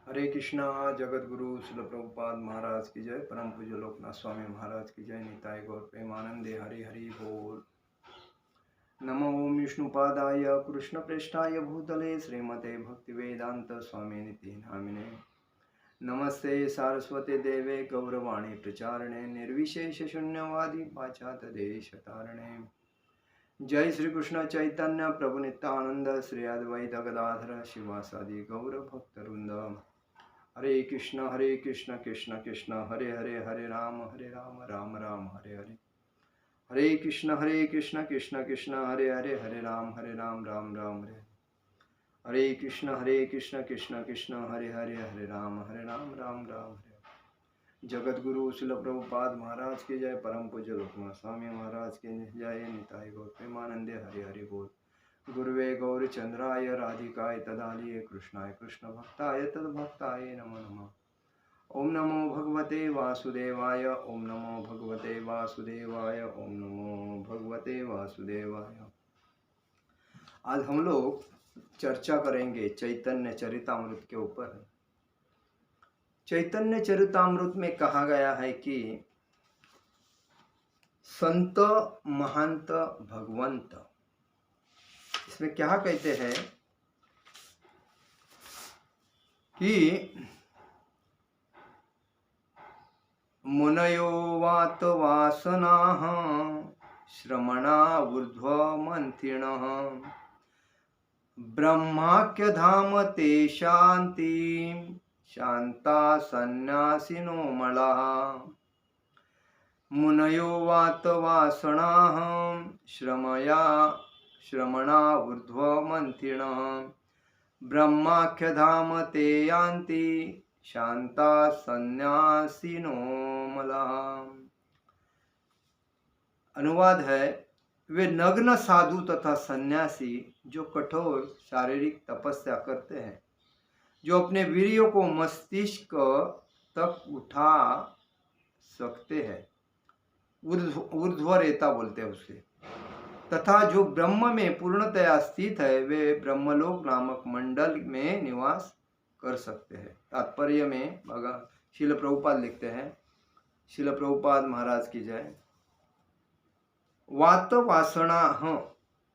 हरे कृष्णा। जगत गुरु शिल प्रभुपाद महाराज की जय। परम पूज्य लोकनाथ स्वामी महाराज की जय। निताय गौर प्रेमानंदे हरि हरि बोल। नमो ओम विष्णुपादाय कृष्ण प्रेष्ठाय भूतले श्रीमते भक्ति वेदांत स्वामी निति नामिने। नमस्ते सारस्वते देवे गौरवाणी प्रचारणे निर्विशेष शून्यवादी पाश्चात देश तारणे। जय श्री कृष्ण चैतन्य प्रभु नित्यानंद श्री अद्वैत गदाधर शिवासादि गौर भक्तवृंद। हरे कृष्ण कृष्ण कृष्ण हरे हरे, हरे राम राम राम हरे हरे। हरे कृष्ण कृष्ण कृष्ण हरे हरे, हरे राम राम राम हरे। हरे कृष्ण कृष्ण कृष्ण हरे हरे, हरे राम राम राम हरे। जगत गुरु शिल प्रभुपाद महाराज की जय। परम पूज्य लोकनाथ स्वामी महाराज की जय। निताय गौर प्रेमानंदे हरि हरि बोल। गुरुवे गौरचंद्राय राधिकाय तदालये कृष्णाय कृष्ण भक्ताय तद्भक्ताय नमो नमः। ओम नमो भगवते वासुदेवाय, ओम नमो भगवते वासुदेवाय, ओम नमो भगवते वासुदेवाय। आज हम लोग चर्चा करेंगे चैतन्य चरितामृत के ऊपर। चैतन्य चरितामृत में कहा गया है कि संत महंत भगवंत, इसमें क्या कहते हैं कि मुनयो वात वासनाः श्रमणा ऊर्ध्वमन्थिनः ब्रह्माख्यधाम ते शान्तिं शान्ता सन्न्यासिनो मलाः। मुनयो वात वासनाः श्रमणा ऊर्ध्वमन्थिनः ब्रह्माख्यधाम ते यान्ति शांता सन्यासिनो मलाः। अनुवाद है, वे नग्न साधु तथा सन्यासी जो कठोर शारीरिक तपस्या करते हैं, जो अपने वीर्यों को मस्तिष्क तक उठा सकते हैं, ऊर्ध्वरेता बोलते हैं उसे, तथा जो ब्रह्म में पूर्णतया स्थित है, वे ब्रह्मलोक नामक मंडल में निवास कर सकते हैं। तात्पर्य में भगवान शिल प्रभुपाद लिखते हैं, शिल प्रभुपाद महाराज की जय। वात वासना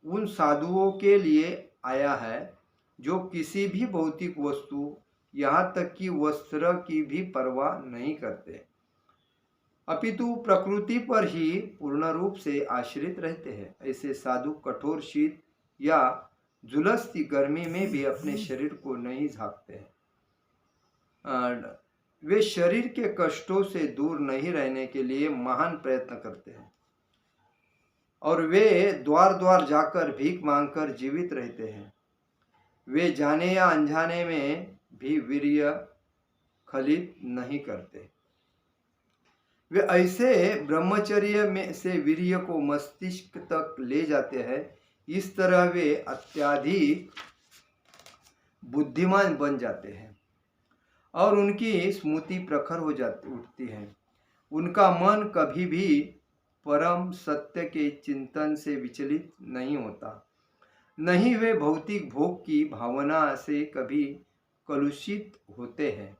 उन साधुओं के लिए आया है जो किसी भी भौतिक वस्तु, यहाँ तक कि वस्त्र की भी परवाह नहीं करते, अपितु प्रकृति पर ही पूर्ण रूप से आश्रित रहते हैं। ऐसे साधु कठोर शीत या झुलसती गर्मी में भी अपने शरीर को नहीं झांकते हैं। वे शरीर के कष्टों से दूर नहीं रहने के लिए महान प्रयत्न करते हैं और वे द्वार द्वार जाकर भीख मांगकर जीवित रहते हैं। वे जाने या अनजाने में भी वीर्य खलित नहीं करते। वे ऐसे ब्रह्मचर्य में से वीर्य को मस्तिष्क तक ले जाते हैं। इस तरह वे अत्यधिक बुद्धिमान बन जाते हैं और उनकी स्मृति प्रखर हो जाती उठती है। उनका मन कभी भी परम सत्य के चिंतन से विचलित नहीं होता, नहीं वे भौतिक भोग की भावना से कभी कलुषित होते हैं।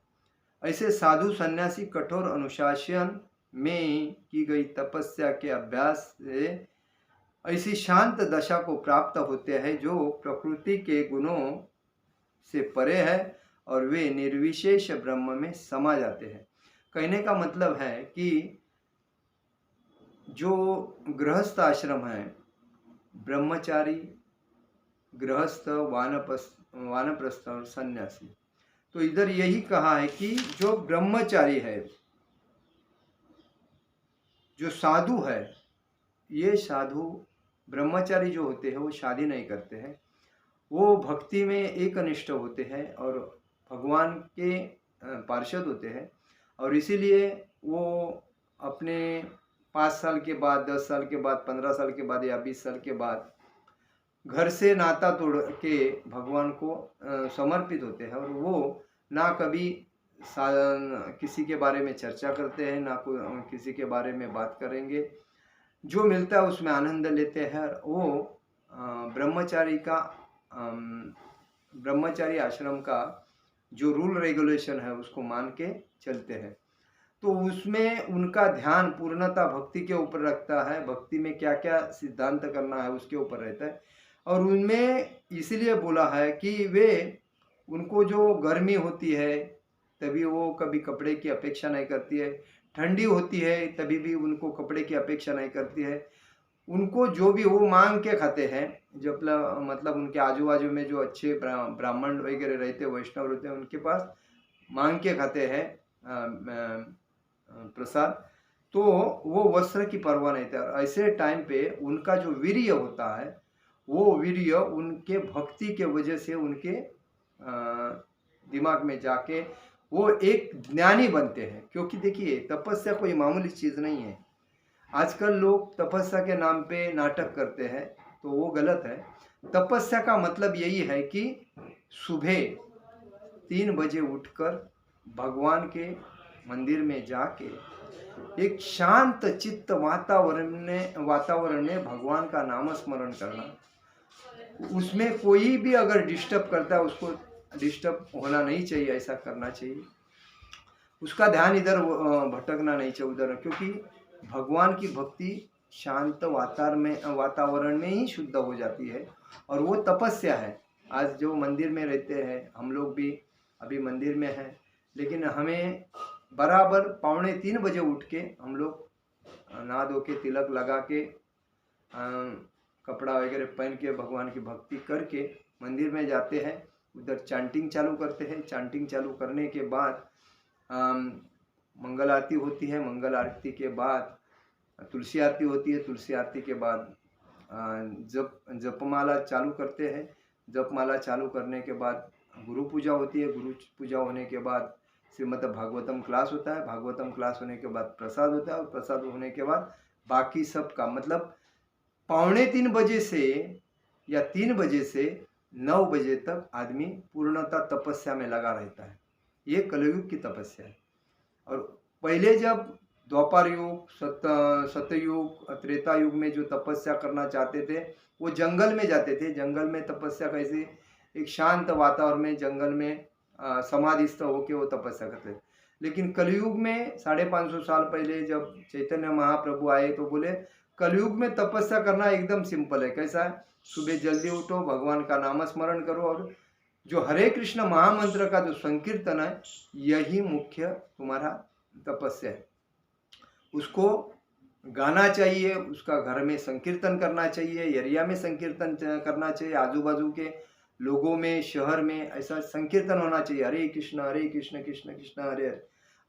ऐसे साधु सन्यासी कठोर अनुशासन में की गई तपस्या के अभ्यास से ऐसी शांत दशा को प्राप्त होते हैं जो प्रकृति के गुणों से परे है और वे निर्विशेष ब्रह्म में समा जाते हैं। कहने का मतलब है कि जो गृहस्थ आश्रम है, ब्रह्मचारी, गृहस्थ, वानप्रस्थ और सन्यासी, तो इधर यही कहा है कि जो ब्रह्मचारी है, जो साधु है, ये साधु ब्रह्मचारी जो होते हैं वो शादी नहीं करते हैं, वो भक्ति में एकनिष्ठ होते हैं और भगवान के पार्षद होते हैं और इसीलिए वो अपने 5 साल के बाद, 10 साल के बाद, 15 साल के बाद या 20 साल के बाद घर से नाता तोड़ के भगवान को समर्पित होते हैं और वो ना कभी किसी के बारे में चर्चा करते हैं, ना किसी के बारे में बात करेंगे। जो मिलता है उसमें आनंद लेते हैं। वो ब्रह्मचारी आश्रम का जो रूल रेगुलेशन है उसको मान के चलते हैं। तो उसमें उनका ध्यान पूर्णतः भक्ति के ऊपर रखता है, भक्ति में क्या क्या सिद्धांत करना है उसके ऊपर रहता है। और उनमें इसलिए बोला है कि वे उनको जो गर्मी होती है तभी वो कभी कपड़े की अपेक्षा नहीं करती है, ठंडी होती है तभी भी उनको कपड़े की अपेक्षा नहीं करती है। उनको जो भी वो मांग के खाते हैं, जो मतलब उनके आजू बाजू में जो अच्छे ब्राह्मण वगैरह रहते हैं, वैष्णव रहते हैं, उनके पास मांग के खाते हैं प्रसाद। तो वो वस्त्र की परवाह नहीं था। ऐसे टाइम पे उनका जो वीर्य होता है वो वीर्य उनके भक्ति के वजह से उनके दिमाग में जाके वो एक ज्ञानी बनते हैं। क्योंकि देखिए तपस्या कोई मामूली चीज़ नहीं है। आजकल लोग तपस्या के नाम पे नाटक करते हैं तो वो गलत है। तपस्या का मतलब यही है कि सुबह 3 बजे उठकर भगवान के मंदिर में जाके एक शांत चित्त वातावरण में भगवान का नाम स्मरण करना। उसमें कोई भी अगर डिस्टर्ब करता है उसको डिस्टर्ब होना नहीं चाहिए, ऐसा करना चाहिए। उसका ध्यान इधर भटकना नहीं चाहिए उधर, क्योंकि भगवान की भक्ति शांत वातावरण में ही शुद्ध हो जाती है और वो तपस्या है। आज जो मंदिर में रहते हैं, हम लोग भी अभी मंदिर में हैं, लेकिन हमें बराबर 2:45 बजे उठ के हम लोग नहा धो के तिलक लगा के कपड़ा वगैरह पहन के भगवान की भक्ति करके मंदिर में जाते हैं। उधर चांटिंग चालू करते हैं। चांटिंग चालू करने के बाद मंगल आरती होती है। मंगल आरती के बाद तुलसी आरती होती है। तुलसी आरती के बाद जपमाला चालू करते हैं। जपमाला चालू करने के बाद गुरु पूजा होती है। गुरु पूजा होने के बाद श्रीमद् भागवतम क्लास होता है। भागवतम क्लास होने के बाद प्रसाद होता है और प्रसाद होने के बाद बाकी सब का मतलब 2:45 बजे से या 3 बजे से 9 बजे तक आदमी पूर्णतः तपस्या में लगा रहता है। ये कलयुग की तपस्या है। और पहले जब द्वापर युग, सतयुग, त्रेता युग में जो तपस्या करना चाहते थे वो जंगल में जाते थे। जंगल में तपस्या कैसे, एक शांत वातावरण में जंगल में समाधिस्थ होके वो तपस्या करते थे। लेकिन कलयुग में 550 साल पहले जब चैतन्य महाप्रभु आए तो बोले कलयुग में तपस्या करना एकदम सिंपल है। कैसा है, सुबह जल्दी उठो, भगवान का नाम स्मरण करो और जो हरे कृष्ण महामंत्र का जो संकीर्तन है यही मुख्य तुम्हारा तपस्या है। उसको गाना चाहिए, उसका घर में संकीर्तन करना चाहिए, एरिया में संकीर्तन करना चाहिए, आजू बाजू के लोगों में, शहर में ऐसा संकीर्तन होना चाहिए। हरे कृष्ण कृष्ण कृष्ण हरे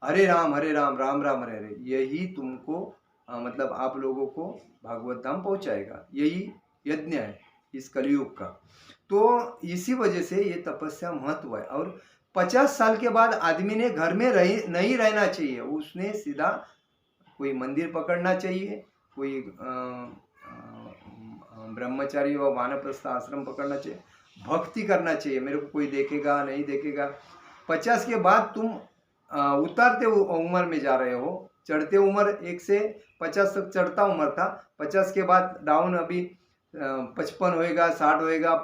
हरे, हरे राम राम राम हरे हरे। यही तुमको मतलब आप लोगों को भागवत धाम पहुंचाएगा। यही यज्ञ है इस कलयुग का। तो इसी वजह से ये तपस्या महत्व है। और 50 साल के बाद आदमी ने घर में नहीं रहना चाहिए। उसने सीधा कोई मंदिर पकड़ना चाहिए, कोई ब्रह्मचारी व वानप्रस्थ आश्रम पकड़ना चाहिए, भक्ति करना चाहिए। मेरे को कोई देखेगा नहीं देखेगा। 50 के बाद तुम उतारते उम्र में जा रहे हो। चढ़ते उम्र 1 से 50 तक चढ़ता उम्र था। 50 के बाद डाउन अभी 55 होएगा, 60 होएगा,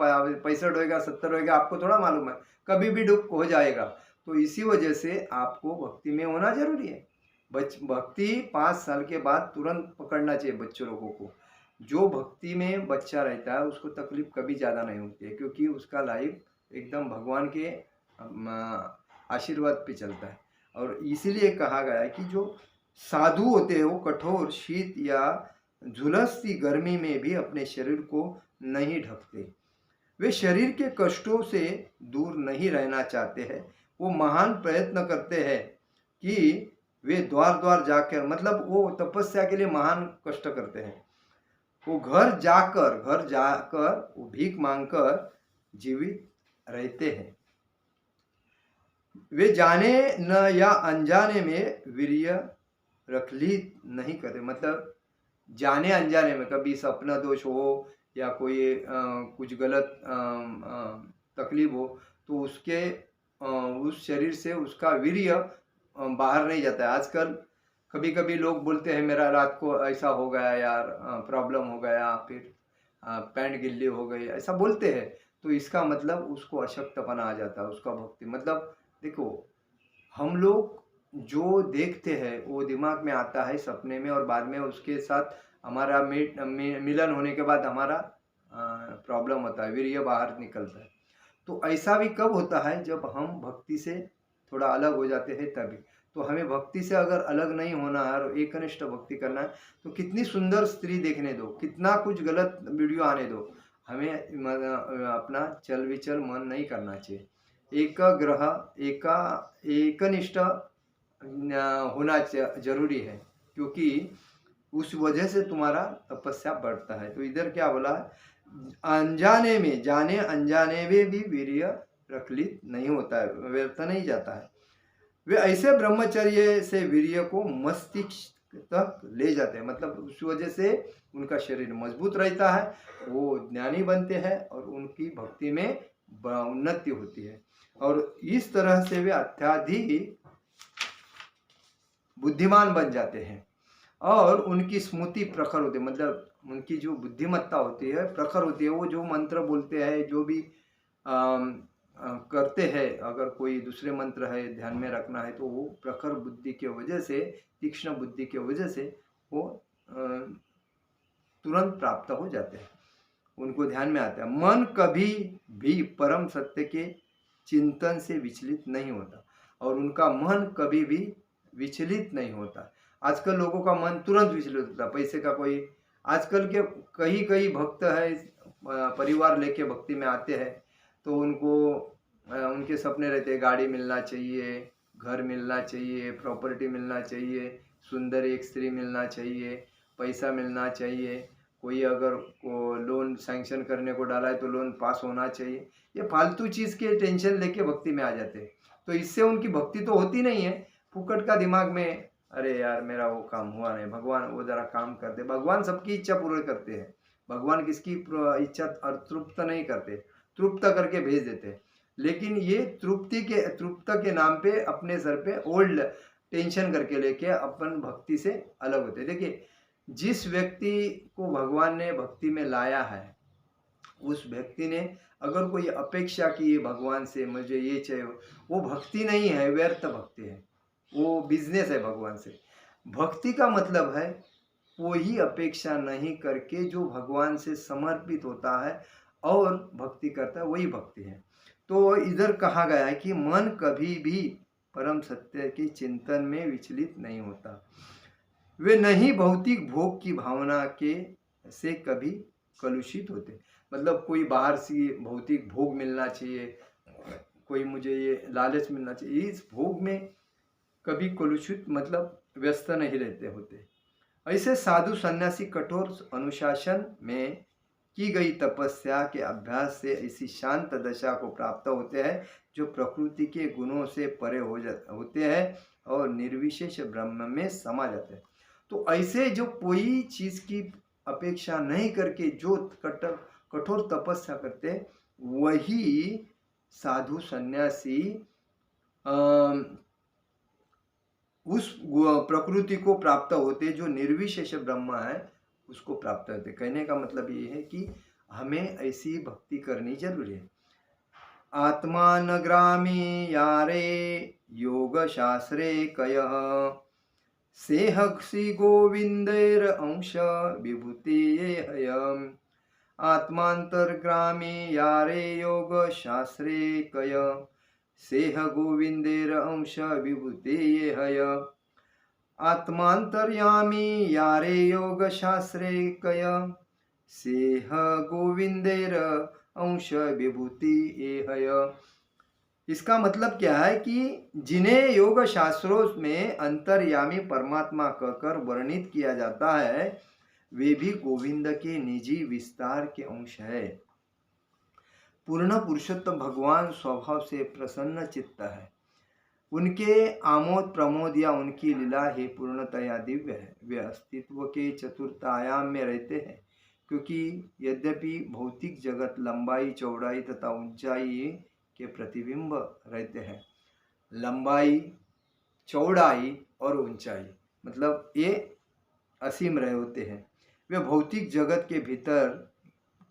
65 होएगा, 70 होएगा, आपको थोड़ा मालूम है, कभी भी डूब हो जाएगा। तो इसी वजह से आपको भक्ति में होना जरूरी है। भक्ति 5 साल के बाद तुरंत पकड़ना चाहिए बच्चों लोगों को। जो भक्ति में बच्चा रहता है उसको तकलीफ कभी ज़्यादा नहीं होती है, क्योंकि उसका लाइफ एकदम भगवान के आशीर्वाद पे चलता है। और इसीलिए कहा गया है कि जो साधु होते हैं वो कठोर शीत या झुलसती गर्मी में भी अपने शरीर को नहीं ढकते। वे शरीर के कष्टों से दूर नहीं रहना चाहते हैं। वो महान प्रयत्न करते हैं कि वे द्वार द्वार जाकर, मतलब वो तपस्या के लिए महान कष्ट करते हैं। वो घर जाकर वो भीख मांगकर जीवित रहते हैं। वे जाने न या अनजाने में वीर्य रखलीत नहीं करते। मतलब जाने अनजाने में कभी सपना दोष हो या कोई कुछ गलत तकलीफ हो तो उसके उस शरीर से उसका वीर्य बाहर नहीं जाता है। आजकल कभी कभी लोग बोलते हैं मेरा रात को ऐसा हो गया यार, प्रॉब्लम हो गया, फिर पैंट गिल्ली हो गई, ऐसा बोलते हैं। तो इसका मतलब उसको अशक्तपना आ जाता है। उसका भक्ति मतलब देखो, हम लोग जो देखते हैं वो दिमाग में आता है सपने में, और बाद में उसके साथ हमारा मिलन होने के बाद हमारा प्रॉब्लम होता है, वीर्य बाहर निकलता है। तो ऐसा भी कब होता है, जब हम भक्ति से थोड़ा अलग हो जाते हैं तभी। तो हमें भक्ति से अगर अलग नहीं होना है और एकनिष्ठ भक्ति करना है, तो कितनी सुंदर स्त्री देखने दो, कितना कुछ गलत वीडियो आने दो, हमें अपना चल विचल मन नहीं करना चाहिए। एकाग्रह एका एकनिष्ठ होना जरूरी है, क्योंकि उस वजह से तुम्हारा तपस्या बढ़ता है। तो इधर क्या बोला, अनजाने में, जाने अनजाने में भी वीर्य प्रकलित नहीं होता है, व्यर्थ नहीं जाता है। वे ऐसे ब्रह्मचर्य से वीर्य को मस्तिष्क तक ले जाते हैं, मतलब उस वजह से उनका शरीर मजबूत रहता है, वो ज्ञानी बनते हैं और उनकी भक्ति में उन्नति होती है। और इस तरह से वे अत्याधिक बुद्धिमान बन जाते हैं और उनकी स्मृति प्रखर होती है, मतलब उनकी जो बुद्धिमत्ता होती है प्रखर होती है। वो जो मंत्र बोलते हैं, जो भी करते हैं, अगर कोई दूसरे मंत्र है ध्यान में रखना है, तो वो प्रखर बुद्धि के वजह से, तीक्ष्ण बुद्धि के वजह से वो तुरंत प्राप्त हो जाते हैं, उनको ध्यान में आता है। मन कभी भी परम सत्य के चिंतन से विचलित नहीं होता, और उनका मन कभी भी विचलित नहीं होता। आजकल लोगों का मन तुरंत विचलित होता है, पैसे का कोई, आजकल के कई भक्त है परिवार लेके भक्ति में आते हैं, तो उनको उनके सपने रहते हैं, गाड़ी मिलना चाहिए, घर मिलना चाहिए, प्रॉपर्टी मिलना चाहिए, सुंदर एक स्त्री मिलना चाहिए, पैसा मिलना चाहिए, कोई अगर को लोन सैंक्शन करने को डाला है तो लोन पास होना चाहिए। ये फालतू चीज़ के टेंशन लेके भक्ति में आ जाते हैं, तो इससे उनकी भक्ति तो होती नहीं है। फुकट का दिमाग में, अरे यार मेरा वो काम हुआ नहीं, भगवान वो जरा काम कर दे। भगवान सबकी इच्छा पूरी करते हैं, भगवान किसकी इच्छा तृप्त नहीं करते, तृप्त करके भेज देते। लेकिन ये तृप्त के नाम पे अपने सर पे ओल्ड टेंशन करके लेके अपन भक्ति से अलग होते। देखिए, जिस व्यक्ति को भगवान ने भक्ति में लाया है, उस व्यक्ति ने अगर कोई अपेक्षा की है भगवान से, मुझे ये चाहिए, वो भक्ति नहीं है, व्यर्थ भक्ति है, वो बिजनेस है भगवान से। भक्ति का मतलब है कोई अपेक्षा नहीं करके जो भगवान से समर्पित होता है और भक्ति करता है, वही भक्ति है। तो इधर कहा गया है कि मन कभी भी परम सत्य के चिंतन में विचलित नहीं होता। वे नहीं भौतिक भोग की भावना के से कभी कलुषित होते, मतलब कोई बाहर से भौतिक भोग मिलना चाहिए, कोई मुझे ये लालच मिलना चाहिए, इस भोग में कभी कलुषित मतलब व्यस्त नहीं रहते होते। ऐसे साधु सन्यासी कठोर अनुशासन में की गई तपस्या के अभ्यास से ऐसी शांत दशा को प्राप्त होते हैं जो प्रकृति के गुणों से परे होते हैं और निर्विशेष ब्रह्म में समा जाते हैं। तो ऐसे जो कोई चीज की अपेक्षा नहीं करके जो कठोर तपस्या करते हैं, वही साधु सन्यासी उस प्रकृति को प्राप्त होते, जो निर्विशेष ब्रह्म है उसको प्राप्त होते। कहने का मतलब ये है कि हमें ऐसी भक्ति करनी जरूरी है। आत्मान ग्रामी यारे योग शास्त्रे कयः सेहक्षि गोविंदेर अंश विभूति हयम्। आत्मांतर्ग्रामी यारे योग शास्त्रे कयः सेह गोविंदेर अंश विभूते हय। आत्मांतर्यामी यारे योग शास्त्रे कय सेह गोविंदेर अंश विभूति हय। इसका मतलब क्या है कि जिन्हें योग शास्त्रों में अंतर्यामी परमात्मा कहकर वर्णित किया जाता है, वे भी गोविंद के निजी विस्तार के अंश है। पूर्ण पुरुषोत्तम भगवान स्वभाव से प्रसन्न चित्त है, उनके आमोद प्रमोद या उनकी लीला ही पूर्णतया दिव्य है। वे अस्तित्व के चतुर्थ आयाम में रहते हैं, क्योंकि यद्यपि भौतिक जगत लंबाई चौड़ाई तथा ऊंचाई के प्रतिबिंब रहते हैं, लंबाई चौड़ाई और ऊंचाई मतलब ये असीम रहे होते हैं। वे भौतिक जगत के भीतर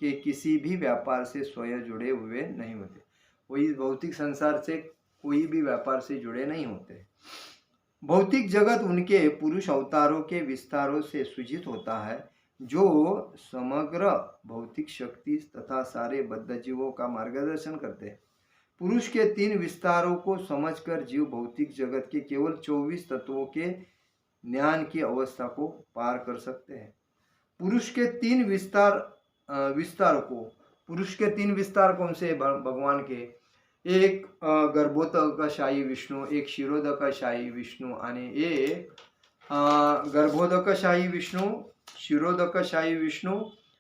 के किसी भी व्यापार से स्वयं जुड़े हुए नहीं होते। वो इस भौतिक संसार से कोई भी व्यापार से जुड़े नहीं होते। भौतिक जगत उनके पुरुष अवतारों के विस्तारों से सूचित होता है, जो समग्र भौतिक शक्ति तथा सारे बद्ध जीवों का मार्गदर्शन करते हैं। पुरुष के 3 विस्तारों को समझकर जीव भौतिक जगत के केवल 24 तत्वों के ज्ञान की अवस्था को पार कर सकते हैं। पुरुष के 3 विस्तार कौन से भगवान के? एक गर्भोदकशाही विष्णु, एक शिरोदकशाही विष्णु आणि एक गर्भोदकशाही विष्णु, शिरोदकशाही विष्णु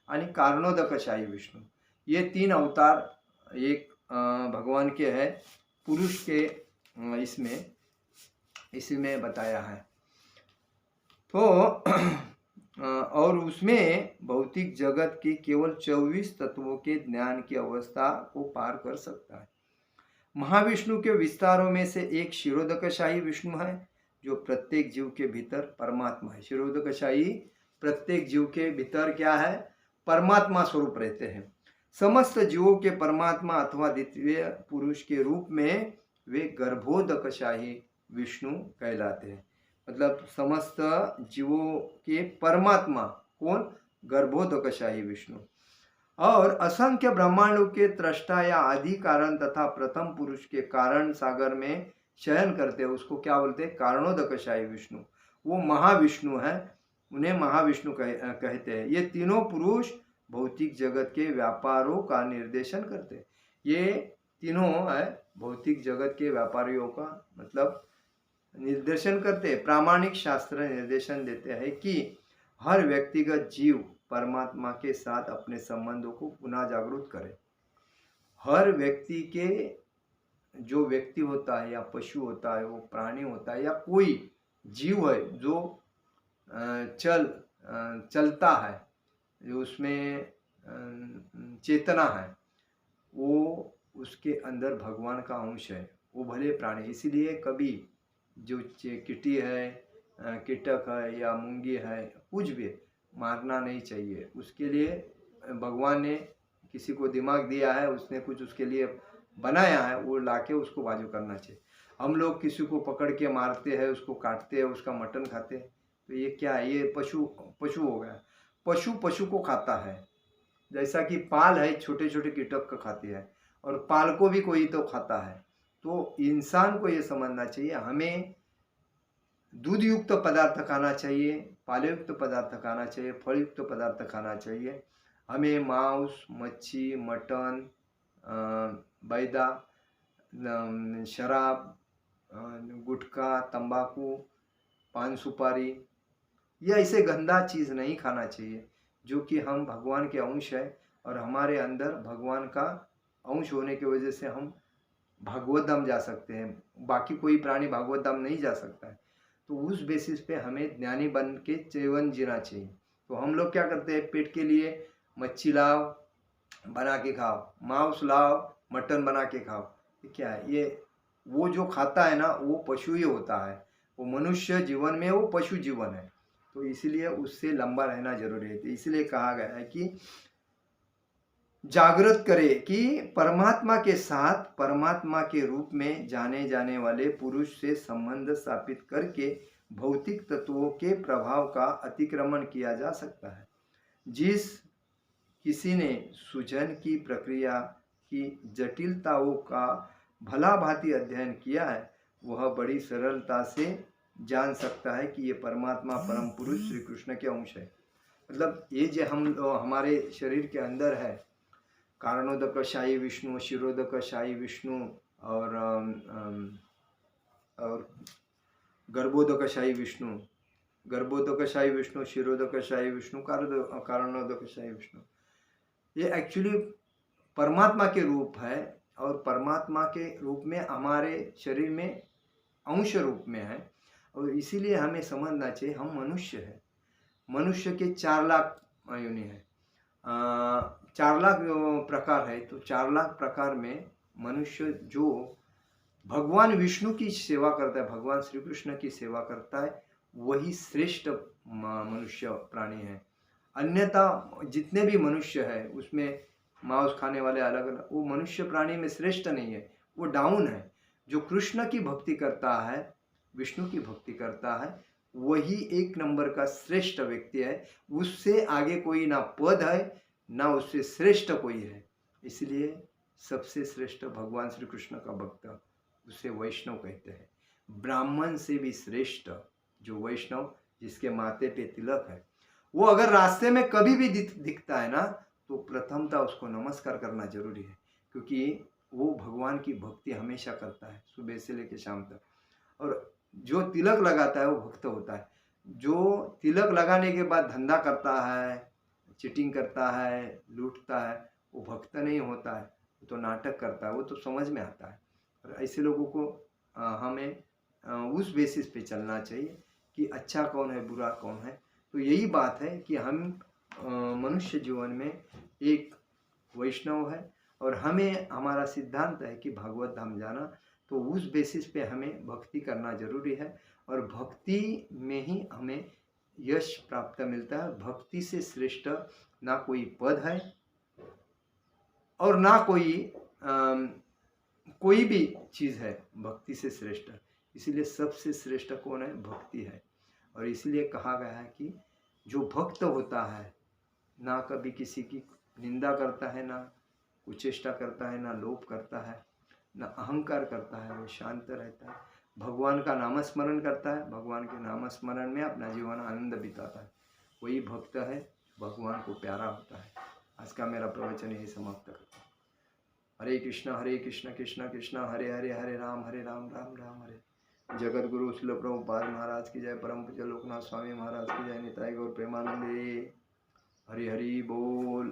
आणि कारणोदकशाही विष्णु। ये 3 अवतार एक भगवान के हैं, पुरुष के इसमें बताया है। तो और उसमें भौतिक जगत के केवल 24 तत्वों के ज्ञान की अवस्था को पार कर सकता है। महाविष्णु के विस्तारों में से एक शिरोदकशाही विष्णु है, जो प्रत्येक जीव के भीतर परमात्मा है। शिरोदकशाही प्रत्येक जीव के भीतर क्या है? परमात्मा स्वरूप रहते हैं। समस्त जीवों के परमात्मा अथवा द्वितीय पुरुष के रूप में वे गर्भोदकशाही विष्णु कहलाते हैं। मतलब समस्त जीवों के परमात्मा कौन? गर्भोदकशाही विष्णु। और असंख्य ब्रह्मांडों के त्रष्टा या आदि कारण तथा प्रथम पुरुष के कारण सागर में शयन करते हैं, उसको क्या बोलते हैं? कारणोदकशाही विष्णु। वो महाविष्णु है, उन्हें महाविष्णु कहते हैं। ये तीनों पुरुष भौतिक जगत के व्यापारों का निर्देशन करते हैं। ये तीनों है भौतिक जगत के व्यापारियों का मतलब निर्देशन करते हैं। प्रामाणिक शास्त्र निर्देशन देते हैं कि हर व्यक्तिगत जीव परमात्मा के साथ अपने संबंधों को पुनः जागरूक करे। हर व्यक्ति के जो व्यक्ति होता है या पशु होता है, वो प्राणी होता है या कोई जीव है जो चलता है, जो उसमें चेतना है, वो उसके अंदर भगवान का अंश है, वो भले प्राणी। इसीलिए कभी जो कीटी है, कीटक है या मूंगी है, कुछ भी मारना नहीं चाहिए। उसके लिए भगवान ने किसी को दिमाग दिया है, उसने कुछ उसके लिए बनाया है, वो लाके उसको बाजू करना चाहिए। हम लोग किसी को पकड़ के मारते हैं, उसको काटते हैं, उसका मटन खाते हैं, तो ये क्या है? ये पशु हो गया। पशु को खाता है। जैसा कि पाल है, छोटे छोटे कीटक को खाती है, और पाल को भी कोई तो खाता है। तो इंसान को ये समझना चाहिए, हमें दूध युक्त पदार्थ खाना चाहिए, पालयुक्त पदार्थ खाना चाहिए, फल युक्त पदार्थ खाना चाहिए। हमें मांस, मच्छी, मटन, मैदा, शराब, गुटखा, तंबाकू, पान सुपारी, ये ऐसे गंदा चीज़ नहीं खाना चाहिए। जो कि हम भगवान के अंश है और हमारे अंदर भगवान का अंश होने की वजह से हम भागवत धाम जा सकते हैं। बाकी कोई प्राणी भागवत धाम नहीं जा सकता है। तो उस बेसिस पे हमें ज्ञानी बन के जीवन जीना चाहिए। तो हम लोग क्या करते हैं? पेट के लिए मच्छी लाओ, बना के खाओ, मांस लाओ, मटन बना के खाओ। ये क्या है? ये वो जो खाता है ना, वो पशु ही होता है। वो मनुष्य जीवन में वो पशु जीवन है, तो इसलिए उससे लंबा रहना जरूरी है। तो इसलिए कहा गया है कि जागृत करे कि परमात्मा के साथ परमात्मा के रूप में जाने जाने वाले पुरुष से संबंध स्थापित करके भौतिक तत्वों के प्रभाव का अतिक्रमण किया जा सकता है। जिस किसी ने सूजन की प्रक्रिया की जटिलताओं का भला भांति अध्ययन किया है, वह बड़ी सरलता से जान सकता है कि ये परमात्मा परम पुरुष श्री कृष्ण के अंश है। मतलब ये जो हमारे शरीर के अंदर है, कारणोदकशाही विष्णु, शिरोदकशाही विष्णु और गर्भोदकशाही विष्णु, शिरोदकशाही विष्णु, कारणोदकशाही विष्णु, ये एक्चुअली परमात्मा के रूप है। और परमात्मा के रूप में हमारे शरीर में अंश रूप में है। और इसीलिए हमें समझना चाहिए हम मनुष्य हैं। मनुष्य के 4 लाख योनि है, 4 लाख प्रकार है। तो 4 लाख प्रकार में मनुष्य जो भगवान विष्णु की सेवा करता है, भगवान श्री कृष्ण की सेवा करता है, वही श्रेष्ठ मनुष्य प्राणी है। अन्यथा जितने भी मनुष्य है उसमें मांस खाने वाले अलग अलग, वो मनुष्य प्राणी में श्रेष्ठ नहीं है, वो डाउन है। जो कृष्ण की भक्ति करता है, विष्णु की भक्ति करता है, वही एक नंबर का श्रेष्ठ व्यक्ति है। उससे आगे कोई ना पद है, ना उससे श्रेष्ठ कोई है। इसलिए सबसे श्रेष्ठ भगवान श्री कृष्ण का भक्त, उसे वैष्णव कहते हैं। ब्राह्मण से भी श्रेष्ठ जो वैष्णव, जिसके माथे पे तिलक है, वो अगर रास्ते में कभी भी दिखता है ना, तो प्रथमतः उसको नमस्कार करना जरूरी है, क्योंकि वो भगवान की भक्ति हमेशा करता है, सुबह से लेकर शाम तक। और जो तिलक लगाता है वो भक्त होता है। जो तिलक लगाने के बाद धंधा करता है, चीटिंग करता है, लूटता है, वो भक्त नहीं होता है, वो तो नाटक करता है। वो तो समझ में आता है। और ऐसे लोगों को हमें उस बेसिस पे चलना चाहिए कि अच्छा कौन है, बुरा कौन है। तो यही बात है कि हम मनुष्य जीवन में एक वैष्णव है, और हमें हमारा सिद्धांत है कि भागवत धाम जाना। तो उस बेसिस पे हमें भक्ति करना जरूरी है, और भक्ति में ही हमें यश प्राप्त मिलता है। भक्ति से श्रेष्ठ ना कोई पद है, और ना कोई भी चीज़ है भक्ति से श्रेष्ठ। इसीलिए सबसे श्रेष्ठ कौन है? भक्ति है। और इसलिए कहा गया है कि जो भक्त होता है, ना कभी किसी की निंदा करता है, ना कुचेष्टा करता है, ना लोभ करता है, ना अहंकार करता है, वो शांत रहता है, भगवान का नामस्मरण करता है, भगवान के नामस्मरण में अपना जीवन आनंद बिताता है, वही भक्त है, भगवान को प्यारा होता है। आज का मेरा प्रवचन यही समाप्त करता हूँ। हरे कृष्ण कृष्ण कृष्ण हरे हरे, हरे राम राम राम हरे। जगत गुरु श्रील प्रभुपाद महाराज की जय। परम पूज्य लोकनाथ स्वामी महाराज की जय। निताई गौर प्रेमानंदे। हरि हरि बोल।